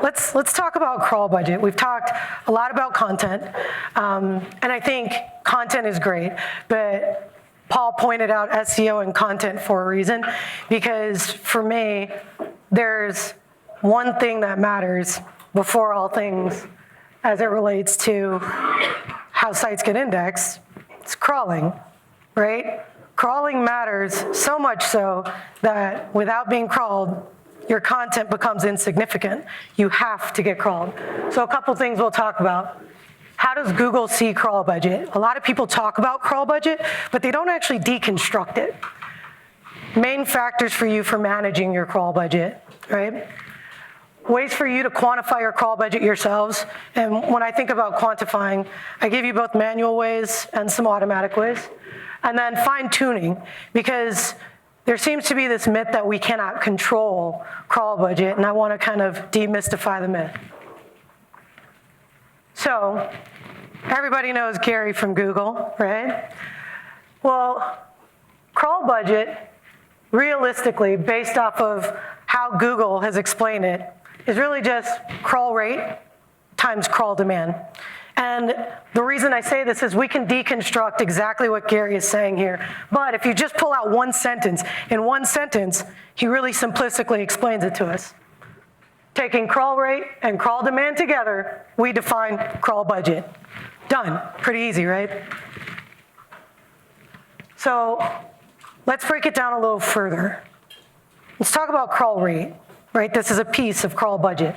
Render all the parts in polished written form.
let's talk about crawl budget. We've talked a lot about content, and I think content is great, but Paul pointed out SEO and content for a reason, because for me, there's one thing that matters before all things as it relates to how sites get indexed. It's crawling, right? Crawling matters so much so that without being crawled, your content becomes insignificant. You have to get crawled. So a couple things we'll talk about. How does Google see crawl budget? A lot of people talk about crawl budget, but they don't actually deconstruct it. Main factors for you for managing your crawl budget, right? Ways for you to quantify your crawl budget yourselves. And when I think about quantifying, I give you both manual ways and some automatic ways. And then fine-tuning, because there seems to be this myth that we cannot control crawl budget, and I want to kind of demystify the myth. So, everybody knows Gary from Google, right? Well, crawl budget, realistically, based off of how Google has explained it, is really just crawl rate times crawl demand. And the reason I say this is we can deconstruct exactly what Gary is saying here. But if you just pull out one sentence, in one sentence, he really simplistically explains it to us. Taking crawl rate and crawl demand together, we define crawl budget. Done. Pretty easy, right? So let's break it down a little further. Let's talk about crawl rate, right? This is a piece of crawl budget.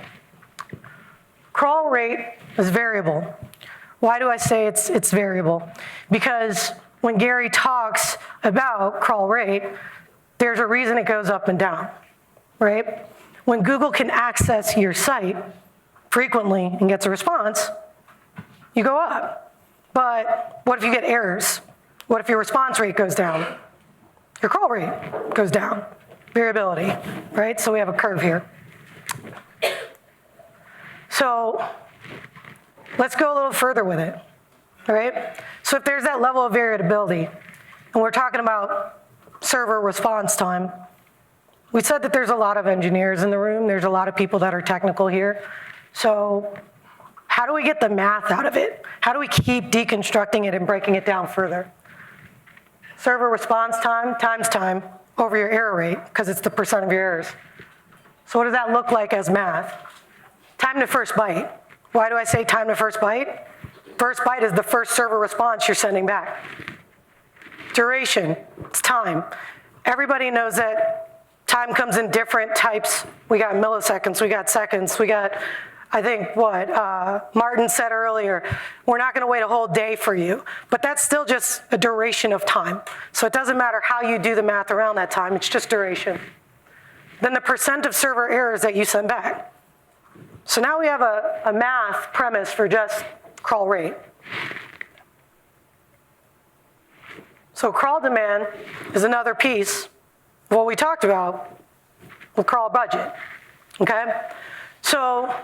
Crawl rate is variable. Why do I say it's variable? Because when Gary talks about crawl rate, there's a reason it goes up and down, right? When Google can access your site frequently and gets a response, you go up. But what if you get errors? What if your response rate goes down? Your crawl rate goes down. Variability, right? So we have a curve here. So let's go a little further with it, all right? So if there's that level of variability, and we're talking about server response time, we said that there's a lot of engineers in the room. There's a lot of people that are technical here. So how do we get the math out of it? How do we keep deconstructing it and breaking it down further? Server response time times time over your error rate, because it's the percent of your errors. So what does that look like as math? Time to first byte. Why do I say time to first byte? First byte is the first server response you're sending back. Duration, it's time. Everybody knows that time comes in different types. We got milliseconds, we got seconds, we got, I think what Martin said earlier, we're not gonna wait a whole day for you, but that's still just a duration of time. So it doesn't matter how you do the math around that time, it's just duration. Then the percent of server errors that you send back. So now we have a math premise for just crawl rate. So crawl demand is another piece of what we talked about with crawl budget, okay? So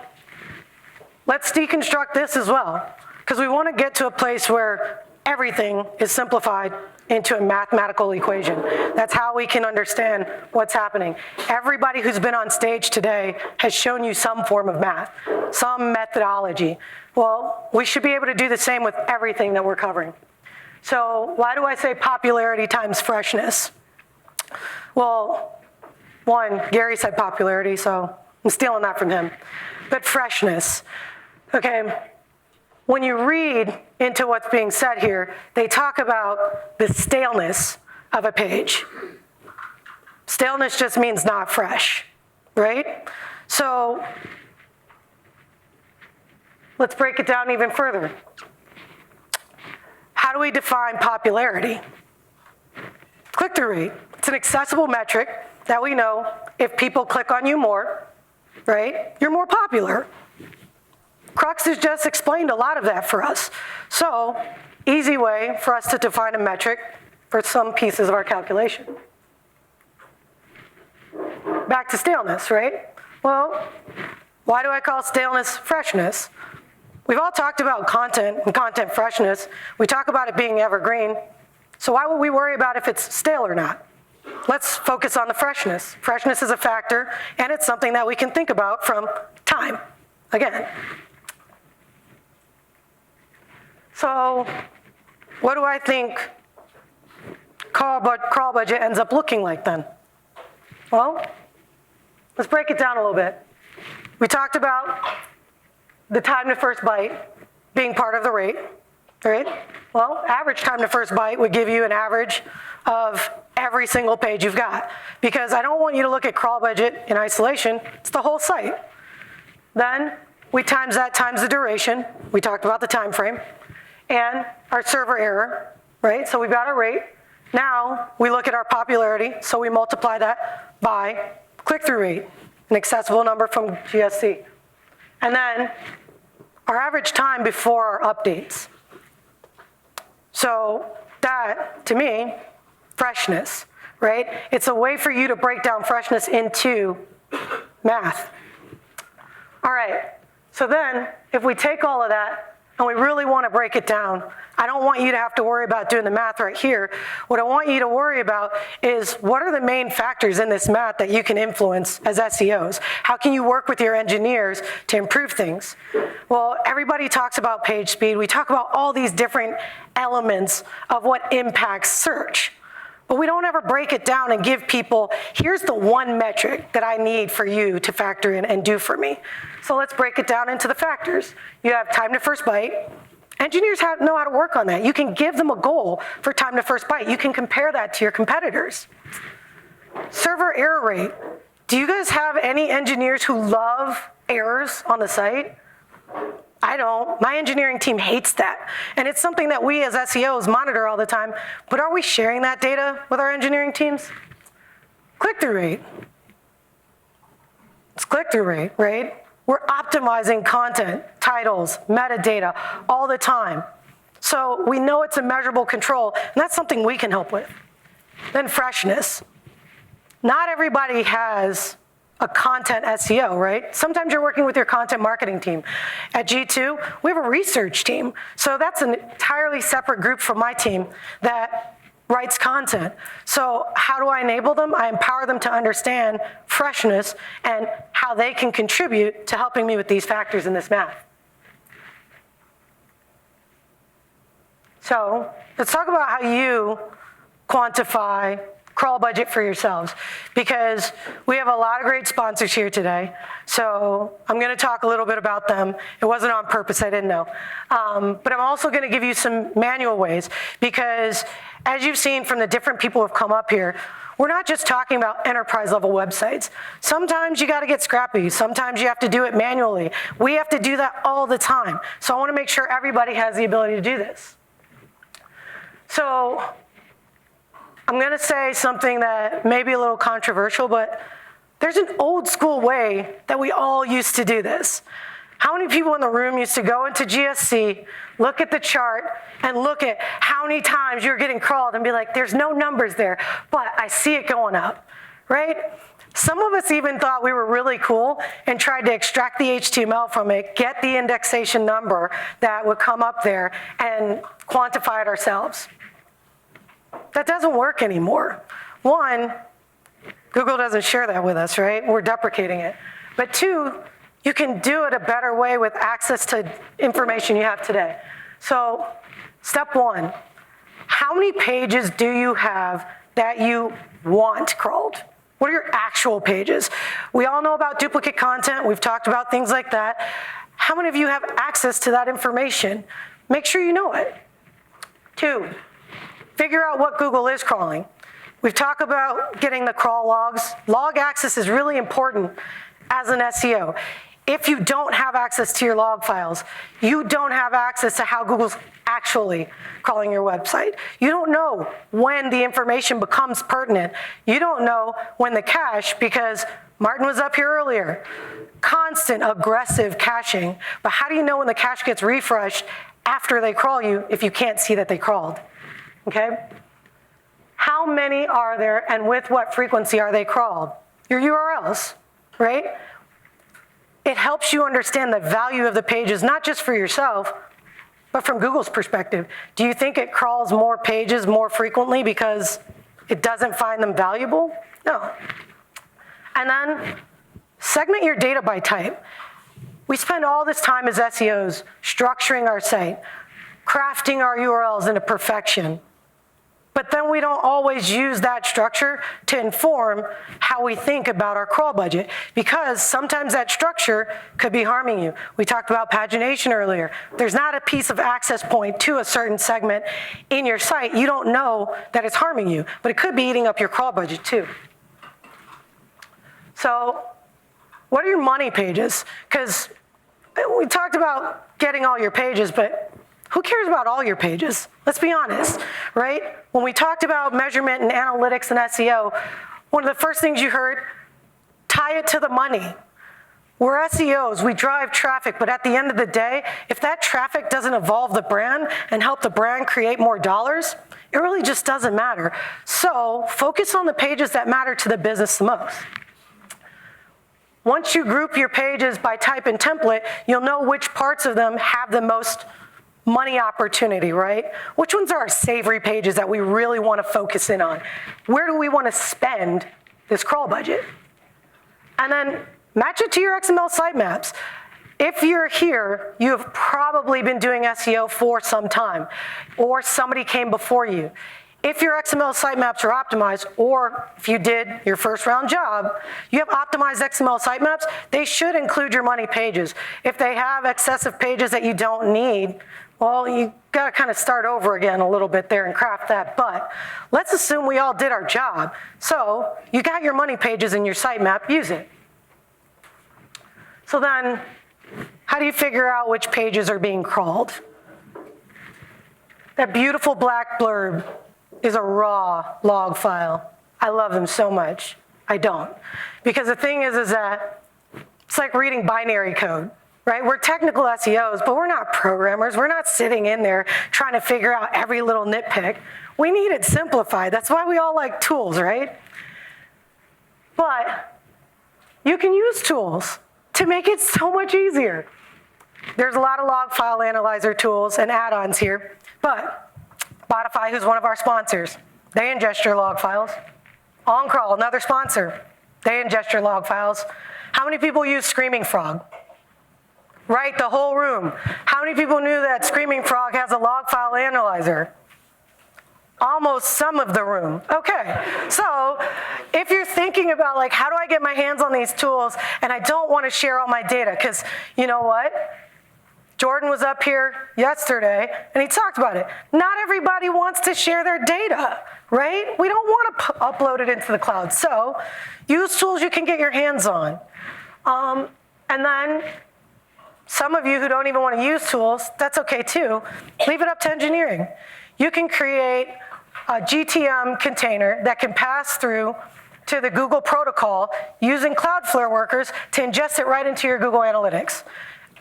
let's deconstruct this as well, because we want to get to a place where everything is simplified into a mathematical equation. That's how we can understand what's happening. Everybody who's been on stage today has shown you some form of math, some methodology. Well, we should be able to do the same with everything that we're covering. So why do I say popularity times freshness? Well, one, Gary said popularity, so I'm stealing that from him. But freshness, okay? When you read into what's being said here, they talk about the staleness of a page. Staleness just means not fresh, right? So let's break it down even further. How do we define popularity? Click-through rate. It's an accessible metric that we know if people click on you more, right, you're more popular. Crux has just explained a lot of that for us. So, easy way for us to define a metric for some pieces of our calculation. Back to staleness, right? Well, why do I call staleness freshness? We've all talked about content and content freshness. We talk about it being evergreen. So why would we worry about if it's stale or not? Let's focus on the freshness. Freshness is a factor, and it's something that we can think about from time. time, again. So what do I think crawl budget ends up looking like then? Well, let's break it down a little bit. We talked about the time to first byte being part of the rate, right? Well, average time to first byte would give you an average of every single page you've got, because I don't want you to look at crawl budget in isolation. It's the whole site. Then we times that times the duration. We talked about the time frame and our server error, right? So we've got our rate. Now we look at our popularity, so we multiply that by click-through rate, an accessible number from GSC. And then our average time before our updates. So that, to me, freshness, right? It's a way for you to break down freshness into math. All right, so then if we take all of that and we really want to break it down, I don't want you to have to worry about doing the math right here. What I want you to worry about is what are the main factors in this math that you can influence as SEOs? How can you work with your engineers to improve things? Well, everybody talks about page speed. We talk about all these different elements of what impacts search. But we don't ever break it down and give people, here's the one metric that I need for you to factor in and do for me. So let's break it down into the factors. You have time to first byte. Engineers know how to work on that. You can give them a goal for time to first byte. You can compare that to your competitors. Server error rate. Do you guys have any engineers who love errors on the site? I don't. My engineering team hates that. And it's something that we as SEOs monitor all the time. But are we sharing that data with our engineering teams? Click-through rate. It's click-through rate, right? We're optimizing content, titles, metadata all the time. So we know it's a measurable control, and that's something we can help with. Then freshness. Not everybody has a content SEO, right? Sometimes you're working with your content marketing team. At G2, we have a research team. So that's an entirely separate group from my team that writes content. So how do I enable them? I empower them to understand freshness and how they can contribute to helping me with these factors in this math. So let's talk about how you quantify crawl budget for yourselves, because we have a lot of great sponsors here today. So I'm going to talk a little bit about them. It wasn't on purpose, I didn't know. But I'm also going to give you some manual ways, because as you've seen from the different people who have come up here, we're not just talking about enterprise level websites. Sometimes you got to get scrappy. Sometimes you have to do it manually. We have to do that all the time. So I want to make sure everybody has the ability to do this. So I'm going to say something that may be a little controversial, but there's an old school way that we all used to do this. How many people in the room used to go into GSC, look at the chart, and look at how many times you're getting crawled and be like, there's no numbers there, but I see it going up, right? Some of us even thought we were really cool and tried to extract the HTML from it, get the indexation number that would come up there, and quantify it ourselves. That doesn't work anymore. One, Google doesn't share that with us, right? We're deprecating it. But two, you can do it a better way with access to information you have today. So step one, how many pages do you have that you want crawled? What are your actual pages? We all know about duplicate content. We've talked about things like that. How many of you have access to that information? Make sure you know it. Two, figure out what Google is crawling. We've talked about getting the crawl logs. Log access is really important as an SEO. If you don't have access to your log files, you don't have access to how Google's actually crawling your website. You don't know when the information becomes pertinent. You don't know when the cache, because Martin was up here earlier, constant aggressive caching. But how do you know when the cache gets refreshed after they crawl you if you can't see that they crawled? Okay? How many are there, and with what frequency are they crawled? Your URLs, right? It helps you understand the value of the pages, not just for yourself, but from Google's perspective. Do you think it crawls more pages more frequently because it doesn't find them valuable? No. And then segment your data by type. We spend all this time as SEOs structuring our site, crafting our URLs into perfection. But then we don't always use that structure to inform how we think about our crawl budget, because sometimes that structure could be harming you. We talked about pagination earlier. There's not a piece of access point to a certain segment in your site. You don't know that it's harming you, but it could be eating up your crawl budget too. So what are your money pages? Because we talked about getting all your pages, but who cares about all your pages? Let's be honest, right? When we talked about measurement and analytics and SEO, one of the first things you heard, tie it to the money. We're SEOs, we drive traffic, but at the end of the day, if that traffic doesn't evolve the brand and help the brand create more dollars, it really just doesn't matter. So focus on the pages that matter to the business the most. Once you group your pages by type and template, you'll know which parts of them have the most money opportunity, right? Which ones are our savory pages that we really want to focus in on? Where do we want to spend this crawl budget? And then match it to your XML sitemaps. If you're here, you have probably been doing SEO for some time, or somebody came before you. If your XML sitemaps are optimized, or if you did your first round job, you have optimized XML sitemaps, they should include your money pages. If they have excessive pages that you don't need, well, you gotta kind of start over again a little bit there and craft that, but let's assume we all did our job. So you got your money pages in your sitemap, use it. So then, how do you figure out which pages are being crawled? That beautiful black blurb is a raw log file. I love them so much. I don't. Because the thing is that it's like reading binary code, right? We're technical SEOs, but we're not programmers. We're not sitting in there trying to figure out every little nitpick. We need it simplified. That's why we all like tools, right? But you can use tools to make it so much easier. There's a lot of log file analyzer tools and add-ons here, but Spotify, who's one of our sponsors, they ingest your log files. OnCrawl, another sponsor, they ingest your log files. How many people use Screaming Frog? Right, the whole room. How many people knew that Screaming Frog has a log file analyzer? Almost some of the room. Okay, so if you're thinking about like, how do I get my hands on these tools and I don't want to share all my data, because you know what? Jordan was up here yesterday, and he talked about it. Not everybody wants to share their data, right? We don't want to upload it into the cloud. So use tools you can get your hands on. And then some of you who don't even want to use tools, that's okay too. Leave it up to engineering. You can create a GTM container that can pass through to the Google protocol using Cloudflare workers to ingest it right into your Google Analytics.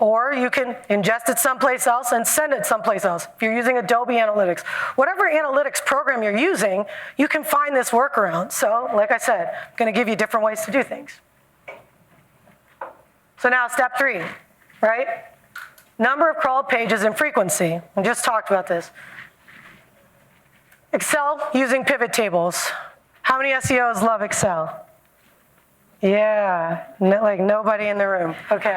Or you can ingest it someplace else and send it someplace else. If you're using Adobe Analytics, whatever analytics program you're using, you can find this workaround. So, like I said, I'm gonna give you different ways to do things. So now step 3, right? Number of crawled pages and frequency. We just talked about this. Excel using pivot tables. How many SEOs love Excel? Yeah, like nobody in the room. Okay,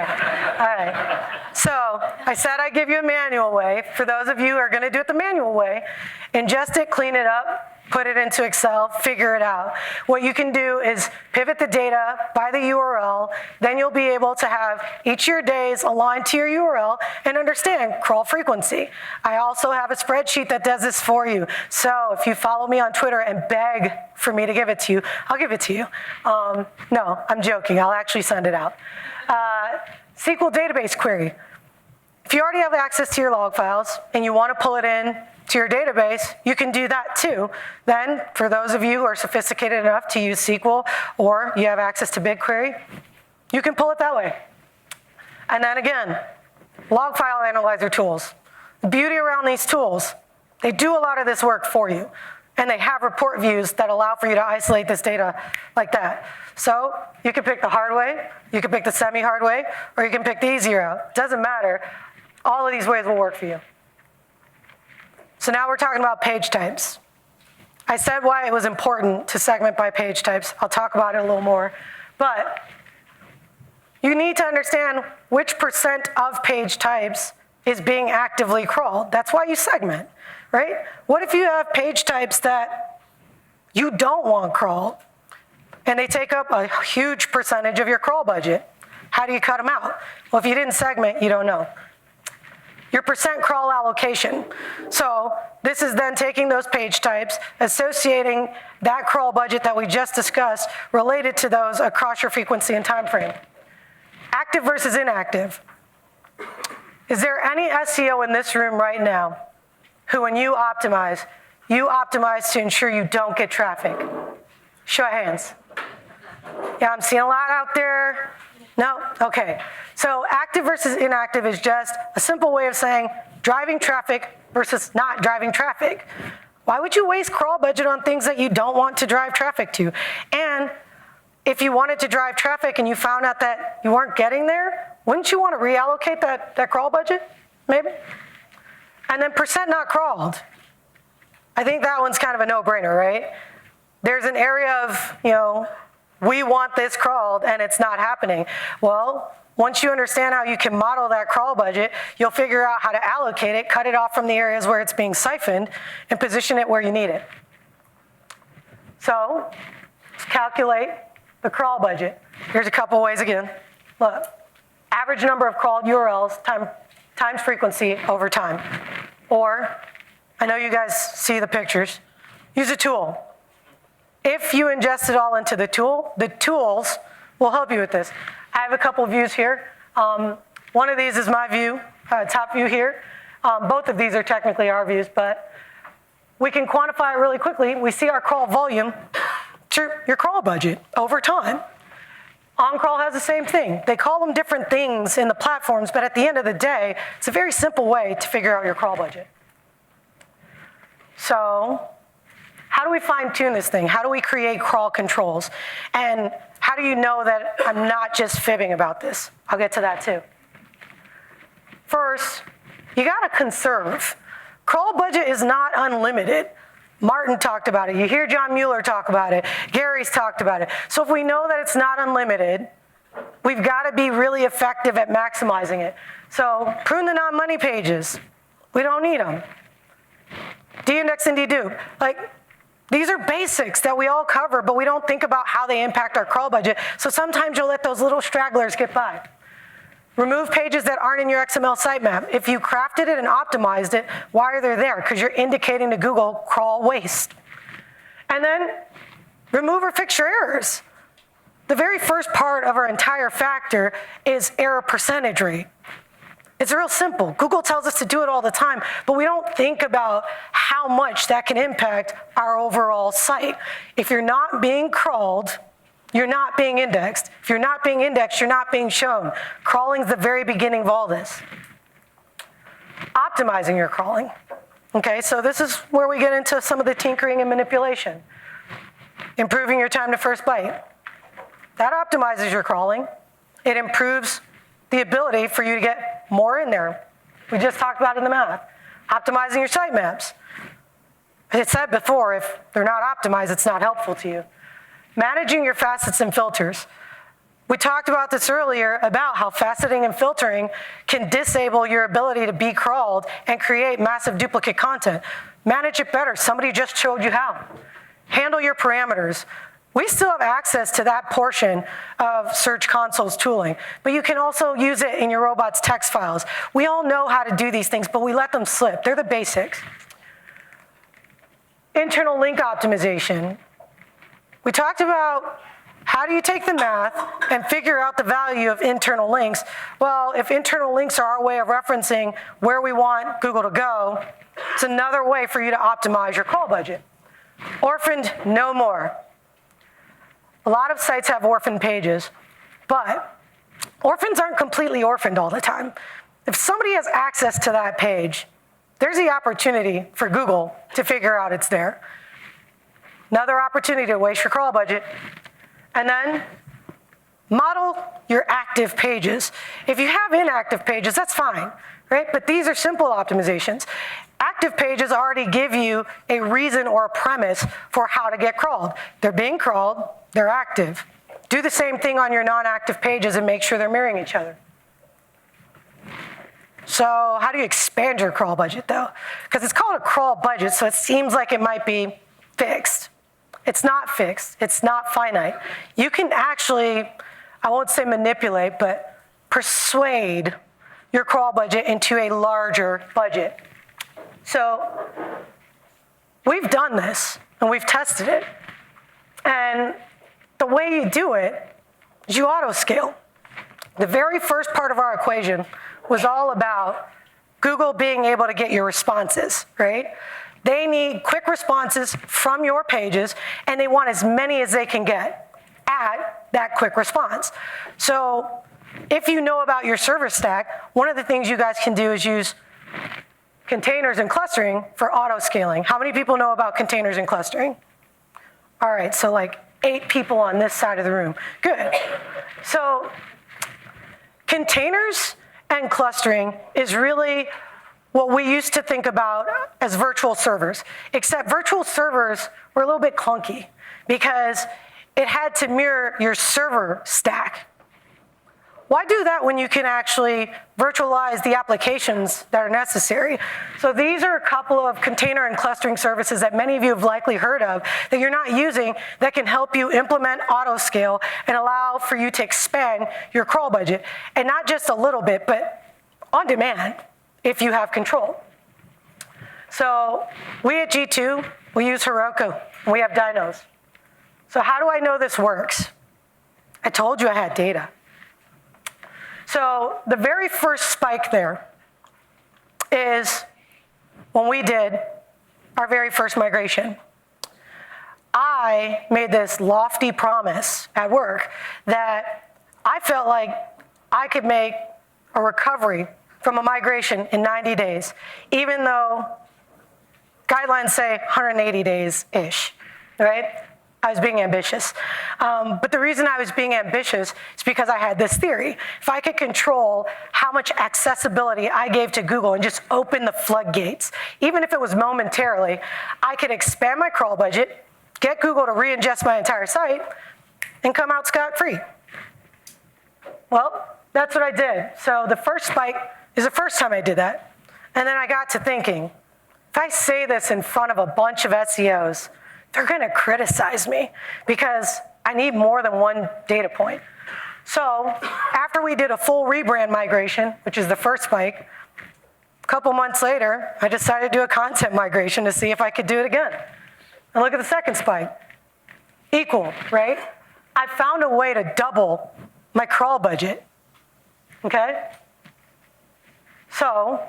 all right. So I said I'd give you a manual way. For those of you who are gonna do it the manual way, ingest it, clean it up, put it into Excel, figure it out. What you can do is pivot the data by the URL, then you'll be able to have each of your days aligned to your URL and understand crawl frequency. I also have a spreadsheet that does this for you. So if you follow me on Twitter and beg for me to give it to you, I'll give it to you. No, I'm joking, I'll actually send it out. SQL database query. If you already have access to your log files and you want to pull it in to your database, you can do that too. Then, for those of you who are sophisticated enough to use SQL or you have access to BigQuery, you can pull it that way. And then again, log file analyzer tools. The beauty around these tools, they do a lot of this work for you. And they have report views that allow for you to isolate this data like that. So you can pick the hard way, you can pick the semi-hard way, or you can pick the easy route. It doesn't matter. All of these ways will work for you. So now we're talking about page types. I said why it was important to segment by page types. I'll talk about it a little more. But You need to understand which percent of page types is being actively crawled. That's why you segment, right? What if you have page types that you don't want crawled, and they take up a huge percentage of your crawl budget? How do you cut them out? Well, if you didn't segment, you don't know. Your percent crawl allocation. So this is then taking those page types, associating that crawl budget that we just discussed related to those across your frequency and time frame. Active versus inactive. Is there any SEO in this room right now who, when you optimize to ensure you don't get traffic? Show of hands. Yeah, I'm seeing a lot out there. No? Okay. So active versus inactive is just a simple way of saying driving traffic versus not driving traffic. Why would you waste crawl budget on things that you don't want to drive traffic to? And if you wanted to drive traffic and you found out that you weren't getting there, wouldn't you want to reallocate that crawl budget, maybe? And then percent not crawled. I think that one's kind of a no-brainer, right? There's an area of, we want this crawled and it's not happening. Well, once you understand how you can model that crawl budget, you'll figure out how to allocate it, cut it off from the areas where it's being siphoned, and position it where you need it. So, let's calculate the crawl budget. Here's a couple ways again. Look, average number of crawled URLs times frequency over time. Or, I know you guys see the pictures, use a tool. If you ingest it all into the tools will help you with this. I have a couple views here. One of these is my view, top view here. Both of these are technically our views, but we can quantify it really quickly. We see our crawl volume to your crawl budget over time. OnCrawl has the same thing. They call them different things in the platforms, but at the end of the day, it's a very simple way to figure out your crawl budget. So, how do we fine-tune this thing? How do we create crawl controls? And how do you know that I'm not just fibbing about this? I'll get to that too. First, you gotta conserve. Crawl budget is not unlimited. Martin talked about it. You hear John Mueller talk about it. Gary's talked about it. So if we know that it's not unlimited, we've gotta be really effective at maximizing it. So prune the non-money pages. We don't need them. De-index and dedupe. These are basics that we all cover, but we don't think about how they impact our crawl budget. So sometimes you'll let those little stragglers get by. Remove pages that aren't in your XML sitemap. If you crafted it and optimized it, why are they there? Because you're indicating to Google crawl waste. And then remove or fix your errors. The very first part of our entire factor is error percentage rate. It's real simple. Google tells us to do it all the time, but we don't think about how much that can impact our overall site. If you're not being crawled, you're not being indexed. If you're not being indexed, you're not being shown. Crawling is the very beginning of all this. Optimizing your crawling. Okay, so this is where we get into some of the tinkering and manipulation. Improving your time to first byte. That optimizes your crawling. It improves the ability for you to get more in there. We just talked about it in the math. Optimizing your sitemaps. As I said before, if they're not optimized, it's not helpful to you. Managing your facets and filters. We talked about this earlier about how faceting and filtering can disable your ability to be crawled and create massive duplicate content. Manage it better. Somebody just showed you how. Handle your parameters. We still have access to that portion of Search Console's tooling, but you can also use it in your robot's text files. We all know how to do these things, but we let them slip. They're the basics. Internal link optimization. We talked about how do you take the math and figure out the value of internal links. Well, if internal links are our way of referencing where we want Google to go, it's another way for you to optimize your call budget. Orphaned, no more. A lot of sites have orphaned pages, but orphans aren't completely orphaned all the time. If somebody has access to that page, there's the opportunity for Google to figure out it's there. Another opportunity to waste your crawl budget. And then model your active pages. If you have inactive pages, that's fine, right? But these are simple optimizations. Active pages already give you a reason or a premise for how to get crawled. They're being crawled, they're active. Do the same thing on your non-active pages and make sure they're mirroring each other. So how do you expand your crawl budget, though? Because it's called a crawl budget, so it seems like it might be fixed. It's not fixed. It's not finite. You can actually, I won't say manipulate, but persuade your crawl budget into a larger budget. So we've done this, and we've tested it. And the way you do it is you auto-scale. The very first part of our equation was all about Google being able to get your responses, right? They need quick responses from your pages, and they want as many as they can get at that quick response. So if you know about your server stack, one of the things you guys can do is use containers and clustering for auto-scaling. How many people know about containers and clustering? All right, so like 8 people on this side of the room. Good. So containers and clustering is really what we used to think about as virtual servers, except virtual servers were a little bit clunky because it had to mirror your server stack. Why do that when you can actually virtualize the applications that are necessary? So these are a couple of container and clustering services that many of you have likely heard of that you're not using that can help you implement auto-scale and allow for you to expand your crawl budget. And not just a little bit, but on demand if you have control. So we at G2, we use Heroku, and we have dynos. So how do I know this works? I told you I had data. So the very first spike there is when we did our very first migration. I made this lofty promise at work that I felt like I could make a recovery from a migration in 90 days, even though guidelines say 180 days-ish, right? I was being ambitious. But the reason I was being ambitious is because I had this theory. If I could control how much accessibility I gave to Google and just open the floodgates, even if it was momentarily, I could expand my crawl budget, get Google to re-ingest my entire site, and come out scot-free. Well, that's what I did. So the first spike is the first time I did that. And then I got to thinking, if I say this in front of a bunch of SEOs, they're gonna criticize me because I need more than one data point. So after we did a full rebrand migration, which is the first spike, a couple months later, I decided to do a content migration to see if I could do it again. And look at the second spike. Equal, right? I found a way to double my crawl budget, okay? So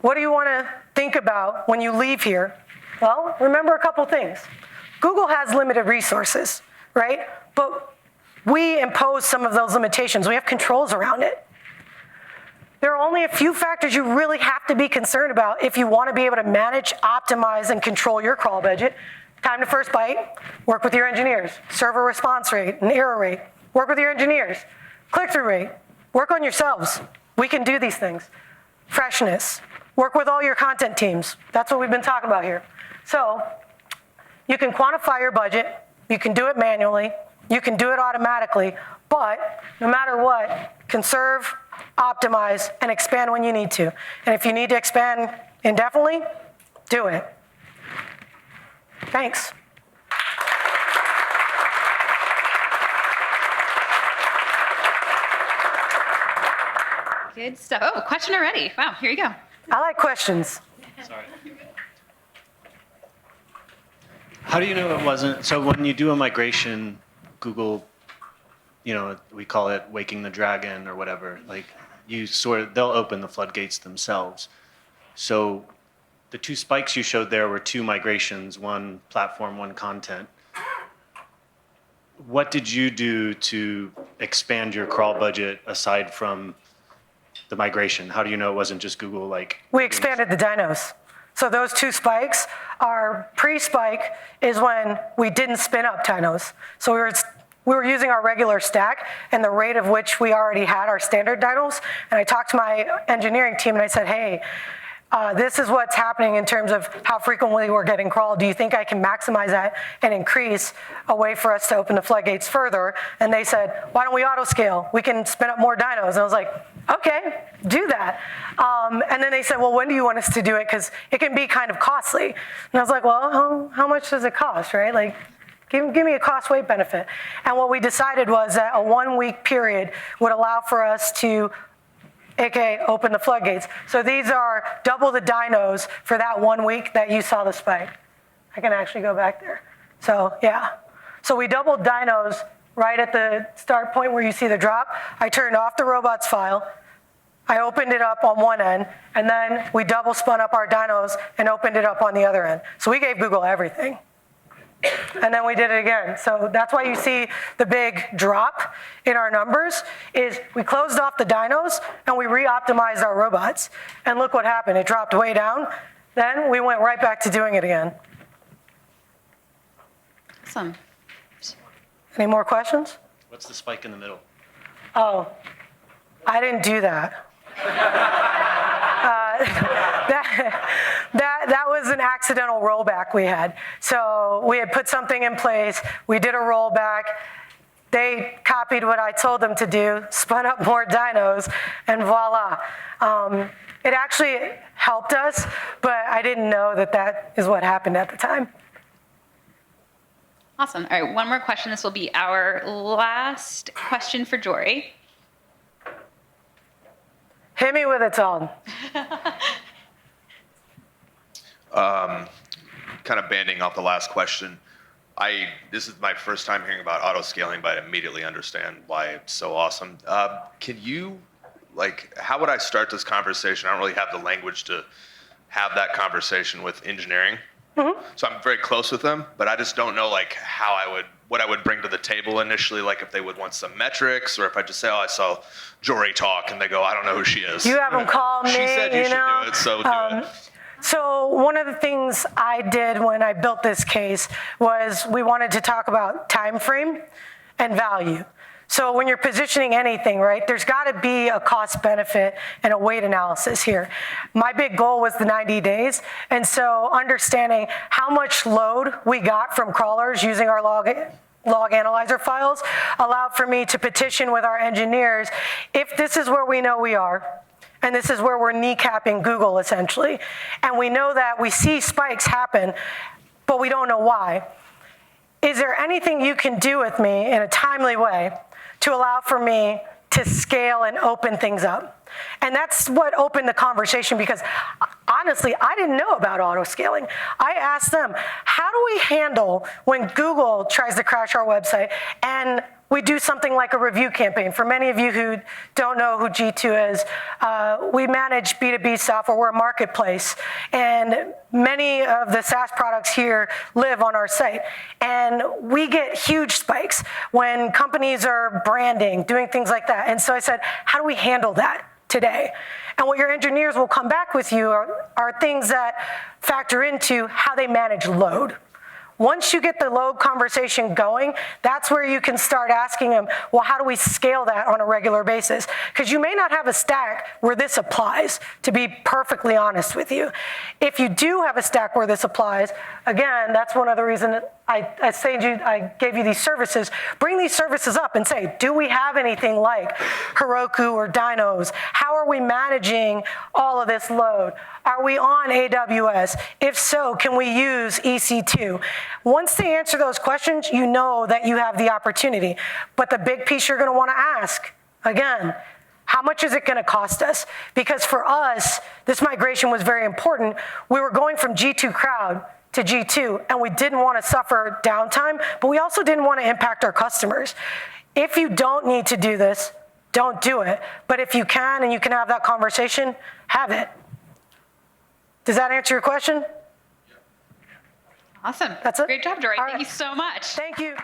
what do you wanna think about when you leave here? Well, remember a couple things. Google has limited resources, right? But we impose some of those limitations. We have controls around it. There are only a few factors you really have to be concerned about if you want to be able to manage, optimize, and control your crawl budget. Time to first byte, work with your engineers. Server response rate and error rate, work with your engineers. Click-through rate, work on yourselves. We can do these things. Freshness, work with all your content teams. That's what we've been talking about here. So you can quantify your budget, you can do it manually, you can do it automatically, but no matter what, conserve, optimize, and expand when you need to. And if you need to expand indefinitely, do it. Thanks. Good stuff. Oh, question already. Wow, here you go. I like questions. Sorry. How do you know it wasn't, so when you do a migration, Google, you know, we call it waking the dragon or whatever, like they'll open the floodgates themselves. So the 2 spikes you showed there were 2 migrations, one platform, one content. What did you do to expand your crawl budget aside from the migration? How do you know it wasn't just Google like? We expanded the dynos. So those 2 spikes, our pre-spike is when we didn't spin up dynos. So we were using our regular stack and the rate of which we already had our standard dynos. And I talked to my engineering team and I said, hey, this is what's happening in terms of how frequently we're getting crawled. Do you think I can maximize that and increase a way for us to open the floodgates further? And they said, why don't we auto scale? We can spin up more dynos. And I was like, okay, do that. And then they said, well, when do you want us to do it? Because it can be kind of costly. And I was like, well, how much does it cost, right? Like, give me a cost weight benefit. And what we decided was that a 1 week period would allow for us to AKA open the floodgates. So these are double the dynos for that 1 week that you saw the spike. I can actually go back there. So yeah. So we doubled dynos right at the start point where you see the drop. I turned off the robots file. I opened it up on one end, and then we double spun up our dynos and opened it up on the other end. So we gave Google everything. And then we did it again. So that's why you see the big drop in our numbers is we closed off the dynos and we re-optimized our robots. And look what happened. It dropped way down. Then we went right back to doing it again. Awesome. Any more questions? What's the spike in the middle? Oh, I didn't do that. That was an accidental rollback we had. So we had put something in place, we did a rollback, they copied what I told them to do, spun up more dynos, and voila. It actually helped us, but I didn't know that that is what happened at the time. Awesome. All right, one more question. This will be our last question for Jory. Hit me with it, Tom. Kind of banding off the last question. This is my first time hearing about auto scaling, but I immediately understand why it's so awesome. Can you, how would I start this conversation? I don't really have the language to have that conversation with engineering. Mm-hmm. So I'm very close with them, but I just don't know what I would bring to the table initially, if they would want some metrics, or if I just say, oh, I saw Jory talk, and they go, I don't know who she is. You have them call me, She said you should do it, so do it. So one of the things I did when I built this case was we wanted to talk about time frame and value. So when you're positioning anything, right, there's got to be a cost benefit and a weight analysis here. My big goal was the 90 days. And so understanding how much load we got from crawlers using our log analyzer files allowed for me to petition with our engineers, if this is where we know we are, and this is where we're kneecapping Google essentially, and we know that we see spikes happen, but we don't know why, is there anything you can do with me in a timely way to allow for me to scale and open things up? And that's what opened the conversation, because honestly, I didn't know about auto scaling. I asked them, how do we handle when Google tries to crash our website and we do something like a review campaign? For many of you who don't know who G2 is, we manage B2B software. We're a marketplace. And many of the SaaS products here live on our site. And we get huge spikes when companies are branding, doing things like that. And so I said, how do we handle that today? And what your engineers will come back with you are things that factor into how they manage load. Once you get the load conversation going, that's where you can start asking them, well, how do we scale that on a regular basis? Because you may not have a stack where this applies, to be perfectly honest with you. If you do have a stack where this applies, again, that's one of the reasons I gave you these services. Bring these services up and say, do we have anything like Heroku or Dynos? How are we managing all of this load? Are we on AWS? If so, can we use EC2? Once they answer those questions, you know that you have the opportunity. But the big piece you're going to want to ask, again, how much is it going to cost us? Because for us, this migration was very important. We were going from G2 Crowd to G2, and we didn't want to suffer downtime, but we also didn't want to impact our customers. If you don't need to do this, don't do it. But if you can and you can have that conversation, have it. Does that answer your question? Awesome. That's it? Great job, Jory. All Thank right. you so much. Thank you.